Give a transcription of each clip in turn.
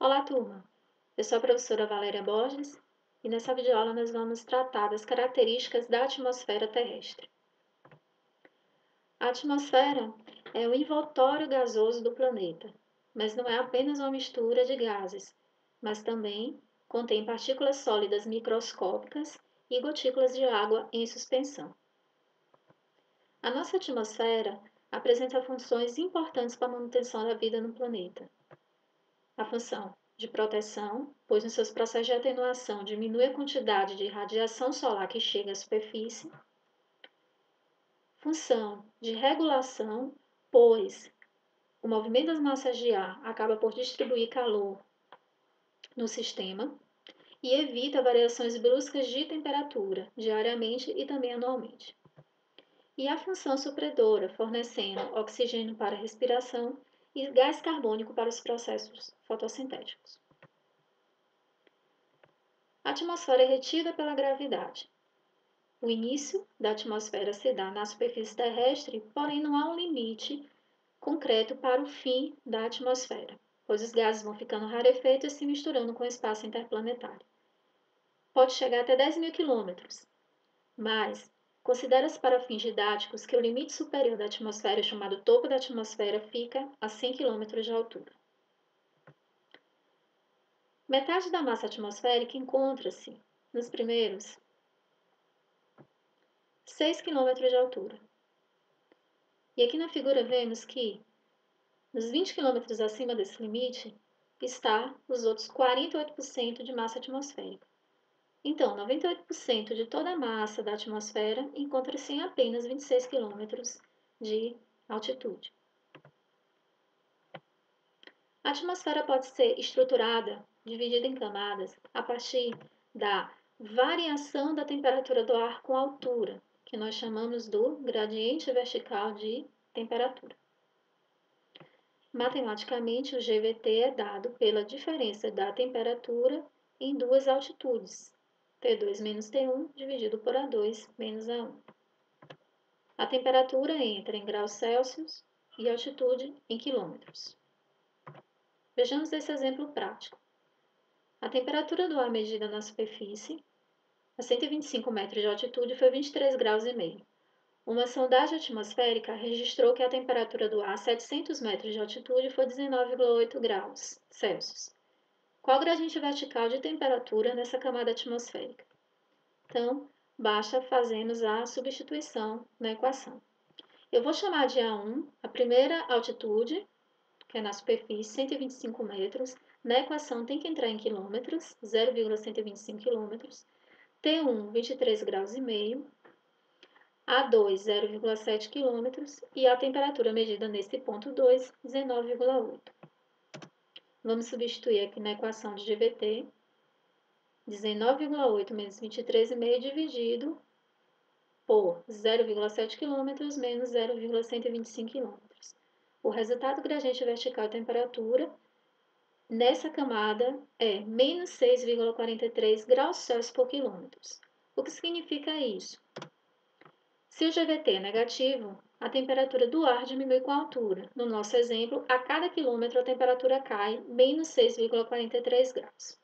Olá, turma! Eu sou a professora Valéria Borges e nessa videoaula nós vamos tratar das características da atmosfera terrestre. A atmosfera é o envoltório gasoso do planeta, mas não é apenas uma mistura de gases, mas também contém partículas sólidas microscópicas e gotículas de água em suspensão. A nossa atmosfera apresenta funções importantes para a manutenção da vida no planeta. A função de proteção, pois nos seus processos de atenuação diminui a quantidade de radiação solar que chega à superfície. Função de regulação, pois o movimento das massas de ar acaba por distribuir calor no sistema e evita variações bruscas de temperatura diariamente e também anualmente. E a função supridora, fornecendo oxigênio para a respiração e gás carbônico para os processos fotossintéticos. A atmosfera é retida pela gravidade. O início da atmosfera se dá na superfície terrestre, porém não há um limite concreto para o fim da atmosfera, pois os gases vão ficando rarefeitos e se misturando com o espaço interplanetário. Pode chegar até 10.000 quilômetros, mas considera-se para fins didáticos que o limite superior da atmosfera, chamado topo da atmosfera, fica a 100 quilômetros de altura. Metade da massa atmosférica encontra-se nos primeiros 6 km de altura. E aqui na figura vemos que nos 20 km acima desse limite está os outros 48% de massa atmosférica. Então, 98% de toda a massa da atmosfera encontra-se em apenas 26 km de altitude. A atmosfera pode ser estruturada, dividida em camadas, a partir da variação da temperatura do ar com a altura, que nós chamamos do gradiente vertical de temperatura. Matematicamente, o GVT é dado pela diferença da temperatura em duas altitudes, T2 menos T1 dividido por A2 menos A1. A temperatura entra em graus Celsius e a altitude em quilômetros. Vejamos esse exemplo prático. A temperatura do ar medida na superfície, a 125 metros de altitude, foi 23 graus e meio. Uma sondagem atmosférica registrou que a temperatura do ar a 700 metros de altitude foi 19,8 graus Celsius. Qual o gradiente vertical de temperatura nessa camada atmosférica? Então, basta fazermos a substituição na equação. Eu vou chamar de A1 a primeira altitude, que é na superfície, 125 metros. Na equação tem que entrar em quilômetros, 0,125 quilômetros. T1, 23 graus e meio. A2, 0,7 km e a temperatura medida nesse ponto 2, 19,8. Vamos substituir aqui na equação de GVT, 19,8 menos 23,5 dividido por 0,7 km menos 0,125 km. O resultado do gradiente vertical de temperatura nessa camada é menos 6,43 graus Celsius por quilômetro. O que significa isso? Se o GVT é negativo, a temperatura do ar diminui com a altura. No nosso exemplo, a cada quilômetro a temperatura cai menos 6,43 graus.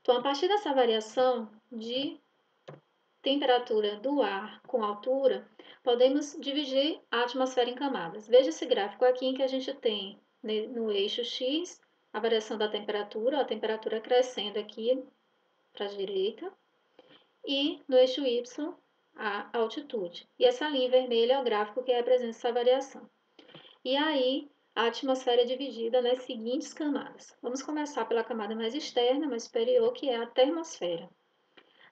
Então, a partir dessa variação de temperatura do ar com altura, podemos dividir a atmosfera em camadas. Veja esse gráfico aqui em que a gente tem no eixo X a variação da temperatura, a temperatura crescendo aqui para a direita, e no eixo Y a altitude. E essa linha vermelha é o gráfico que representa essa variação. E aí, a atmosfera é dividida nas seguintes camadas. Vamos começar pela camada mais externa, mais superior, que é a termosfera.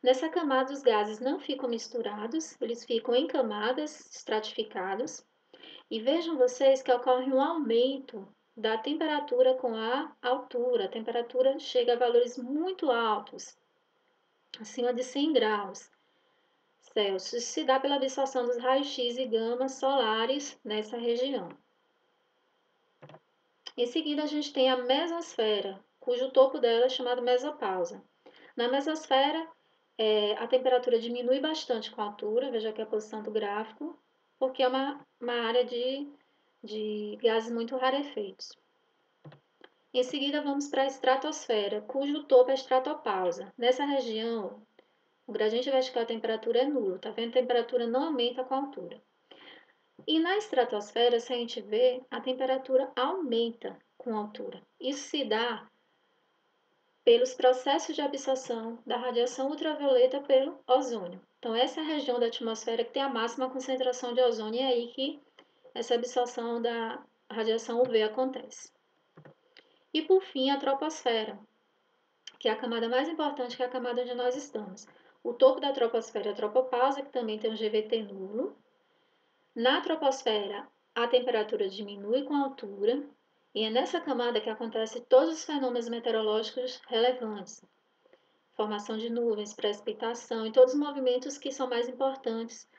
Nessa camada, os gases não ficam misturados, eles ficam em camadas, estratificados. E vejam vocês que ocorre um aumento da temperatura com a altura. A temperatura chega a valores muito altos, acima de 100 graus Celsius, se dá pela absorção dos raios-x e gama solares nessa região. Em seguida, a gente tem a mesosfera, cujo topo dela é chamado mesopausa. Na mesosfera, a temperatura diminui bastante com a altura, veja aqui a posição do gráfico, porque é uma área de gases muito rarefeitos. Em seguida, vamos para a estratosfera, cujo topo é a estratopausa. Nessa região, o gradiente vertical da temperatura é nulo, tá vendo? A temperatura não aumenta com a altura. E na estratosfera, se a gente vê, a temperatura aumenta com a altura. Isso se dá pelos processos de absorção da radiação ultravioleta pelo ozônio. Então, essa é a região da atmosfera que tem a máxima concentração de ozônio, e é aí que essa absorção da radiação UV acontece. E, por fim, a troposfera, que é a camada mais importante, que é a camada onde nós estamos. O topo da troposfera é a tropopausa, que também tem um GVT nulo. Na troposfera, a temperatura diminui com a altura, e é nessa camada que acontecem todos os fenômenos meteorológicos relevantes. Formação de nuvens, precipitação e todos os movimentos que são mais importantes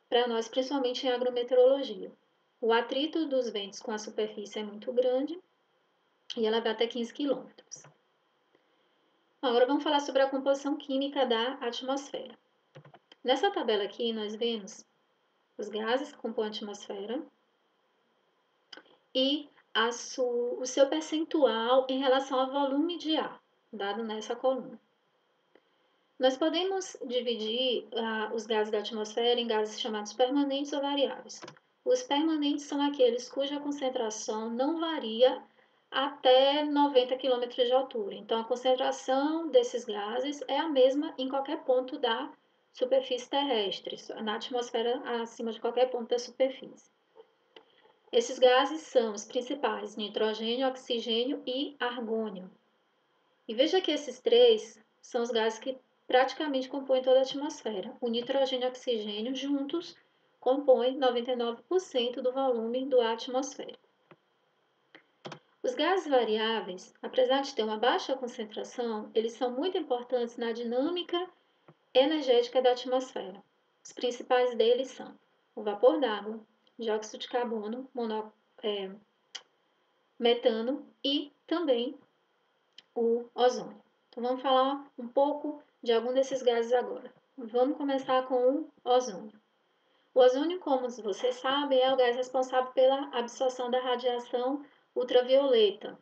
para nós, principalmente em agrometeorologia. O atrito dos ventos com a superfície é muito grande e ela vai até 15 km. Agora vamos falar sobre a composição química da atmosfera. Nessa tabela aqui nós vemos os gases que compõem a atmosfera e o seu percentual em relação ao volume de ar, dado nessa coluna. Nós podemos dividir os gases da atmosfera em gases chamados permanentes ou variáveis. Os permanentes são aqueles cuja concentração não varia até 90 km de altura. Então, a concentração desses gases é a mesma em qualquer ponto da superfície terrestre, na atmosfera acima de qualquer ponto da superfície. Esses gases são os principais: nitrogênio, oxigênio e argônio. E veja que esses três são os gases que praticamente compõem toda a atmosfera. O nitrogênio e o oxigênio juntos compõem 99% do volume do ar atmosférico. Os gases variáveis, apesar de ter uma baixa concentração, eles são muito importantes na dinâmica energética da atmosfera. Os principais deles são o vapor d'água, dióxido de carbono, metano e também o ozônio. Então, vamos falar um pouco de algum desses gases agora. Vamos começar com o ozônio. O ozônio, como vocês sabem, é o gás responsável pela absorção da radiação ultravioleta.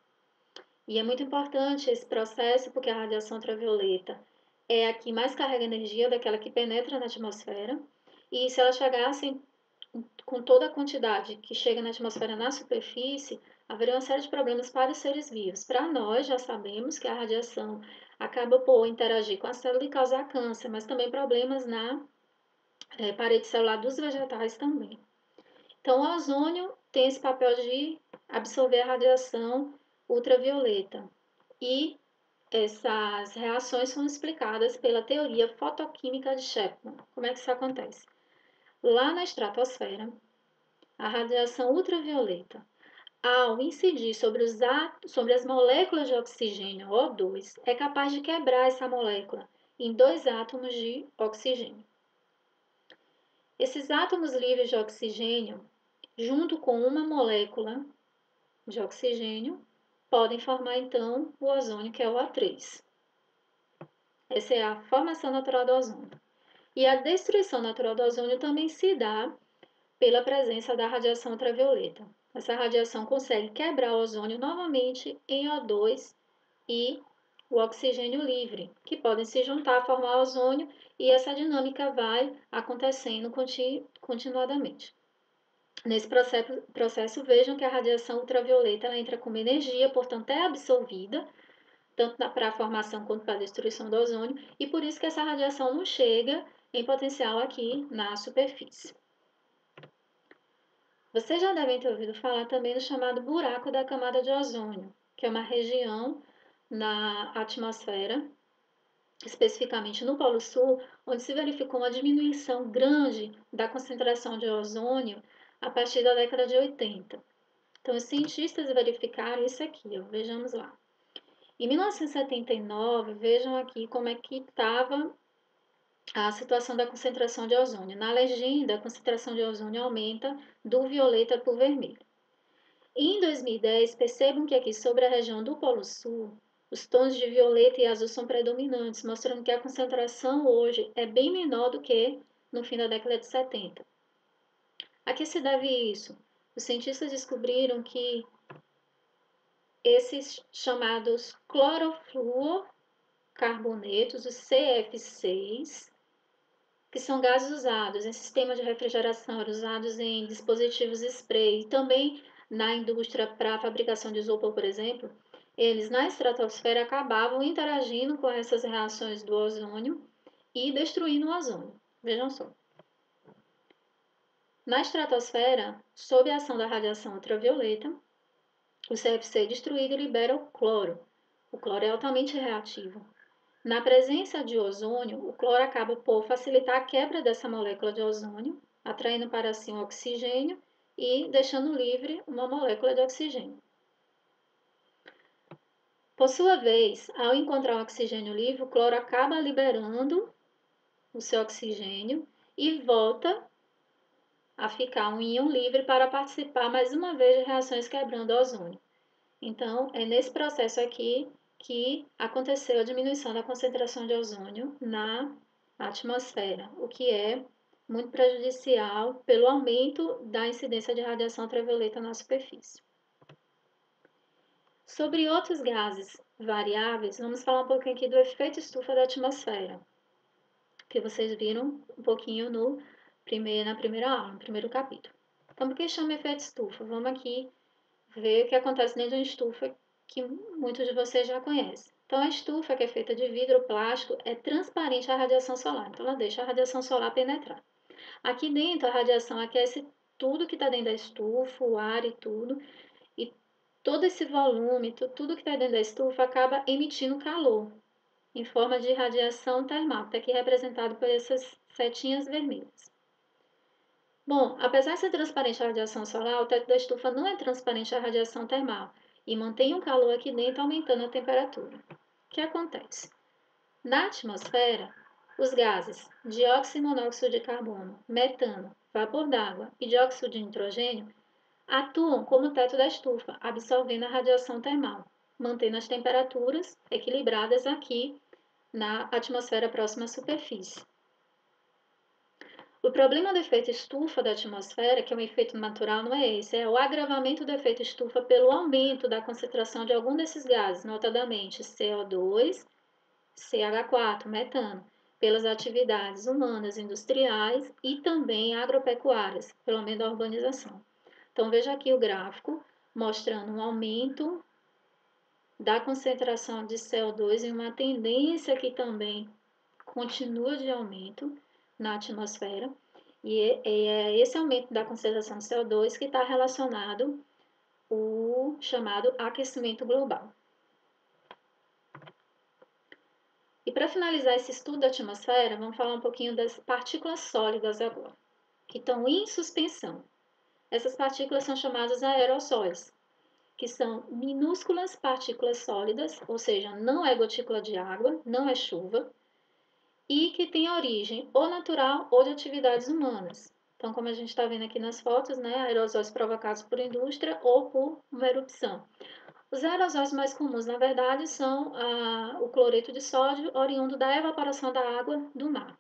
E é muito importante esse processo, porque a radiação ultravioleta é a que mais carrega energia, daquela que penetra na atmosfera. E se ela chegasse com toda a quantidade que chega na atmosfera na superfície, haveria uma série de problemas para os seres vivos. Para nós, já sabemos que a radiação acaba por interagir com a célula e causar câncer, mas também problemas na parede celular dos vegetais também. Então, o ozônio tem esse papel de absorver a radiação ultravioleta. E essas reações são explicadas pela teoria fotoquímica de Chapman. Como é que isso acontece? Lá na estratosfera, a radiação ultravioleta, ao incidir sobre as moléculas de oxigênio, O2, é capaz de quebrar essa molécula em dois átomos de oxigênio. Esses átomos livres de oxigênio, junto com uma molécula de oxigênio, podem formar então o ozônio, que é o O3. Essa é a formação natural do ozônio. E a destruição natural do ozônio também se dá pela presença da radiação ultravioleta. Essa radiação consegue quebrar o ozônio novamente em O2 e o oxigênio livre, que podem se juntar a formar ozônio, e essa dinâmica vai acontecendo continuadamente. Nesse processo, vejam que a radiação ultravioleta ela entra como energia, portanto é absorvida, tanto para a formação quanto para a destruição do ozônio, e por isso que essa radiação não chega em potencial aqui na superfície. Vocês já devem ter ouvido falar também do chamado buraco da camada de ozônio, que é uma região na atmosfera, especificamente no Polo Sul, onde se verificou uma diminuição grande da concentração de ozônio a partir da década de 80. Então, os cientistas verificaram isso aqui, ó, vejamos lá. Em 1979, vejam aqui como é que estava a situação da concentração de ozônio. Na legenda, a concentração de ozônio aumenta do violeta para o vermelho. Em 2010, percebam que aqui sobre a região do Polo Sul, os tons de violeta e azul são predominantes, mostrando que a concentração hoje é bem menor do que no fim da década de 70. A que se deve isso? Os cientistas descobriram que esses chamados clorofluorcarbonetos, os CF6, que são gases usados em sistemas de refrigeração, usados em dispositivos spray, também na indústria para a fabricação de isopor, por exemplo, eles na estratosfera acabavam interagindo com essas reações do ozônio e destruindo o ozônio. Vejam só. Na estratosfera, sob a ação da radiação ultravioleta, o CFC é destruído e libera o cloro. O cloro é altamente reativo. Na presença de ozônio, o cloro acaba por facilitar a quebra dessa molécula de ozônio, atraindo para si um oxigênio e deixando livre uma molécula de oxigênio. Por sua vez, ao encontrar um oxigênio livre, o cloro acaba liberando o seu oxigênio e volta a ficar um íon livre para participar mais uma vez de reações quebrando o ozônio. Então, é nesse processo aqui que aconteceu a diminuição da concentração de ozônio na atmosfera, o que é muito prejudicial pelo aumento da incidência de radiação ultravioleta na superfície. Sobre outros gases variáveis, vamos falar um pouquinho aqui do efeito estufa da atmosfera, que vocês viram um pouquinho na primeira aula, no primeiro capítulo. Então, por que chama efeito estufa? Vamos aqui ver o que acontece dentro de uma estufa que muitos de vocês já conhecem. Então, a estufa, que é feita de vidro ou plástico, é transparente à radiação solar. Então, ela deixa a radiação solar penetrar. Aqui dentro, a radiação aquece tudo que está dentro da estufa, o ar e tudo. E todo esse volume, tudo que está dentro da estufa acaba emitindo calor em forma de radiação termal, que está aqui representado por essas setinhas vermelhas. Bom, apesar de ser transparente à radiação solar, o teto da estufa não é transparente à radiação termal e mantém o calor aqui dentro, aumentando a temperatura. O que acontece? Na atmosfera, os gases dióxido e monóxido de carbono, metano, vapor d'água e dióxido de nitrogênio atuam como teto da estufa, absorvendo a radiação termal, mantendo as temperaturas equilibradas aqui na atmosfera próxima à superfície. O problema do efeito estufa da atmosfera, que é um efeito natural, não é esse, é o agravamento do efeito estufa pelo aumento da concentração de algum desses gases, notadamente CO2, CH4, metano, pelas atividades humanas, industriais e também agropecuárias, pelo aumento da urbanização. Então, veja aqui o gráfico mostrando um aumento da concentração de CO2 e uma tendência que também continua de aumento na atmosfera, e é esse aumento da concentração de CO2 que está relacionado o chamado aquecimento global. E para finalizar esse estudo da atmosfera, vamos falar um pouquinho das partículas sólidas agora, que estão em suspensão. Essas partículas são chamadas aerossóis, que são minúsculas partículas sólidas, ou seja, não é gotícula de água, não é chuva, e que tem origem ou natural ou de atividades humanas. Então, como a gente está vendo aqui nas fotos, né, aerosóis provocados por indústria ou por uma erupção. Os aerosóis mais comuns, na verdade, são o cloreto de sódio, oriundo da evaporação da água do mar.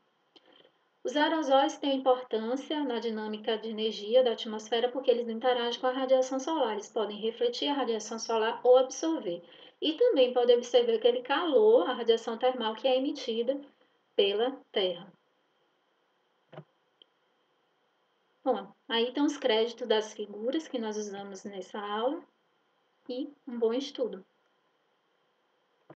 Os aerosóis têm importância na dinâmica de energia da atmosfera porque eles interagem com a radiação solar. Eles podem refletir a radiação solar ou absorver. E também podem absorver aquele calor, a radiação termal que é emitida pela Terra. Bom, aí estão os créditos das figuras que nós usamos nessa aula e um bom estudo.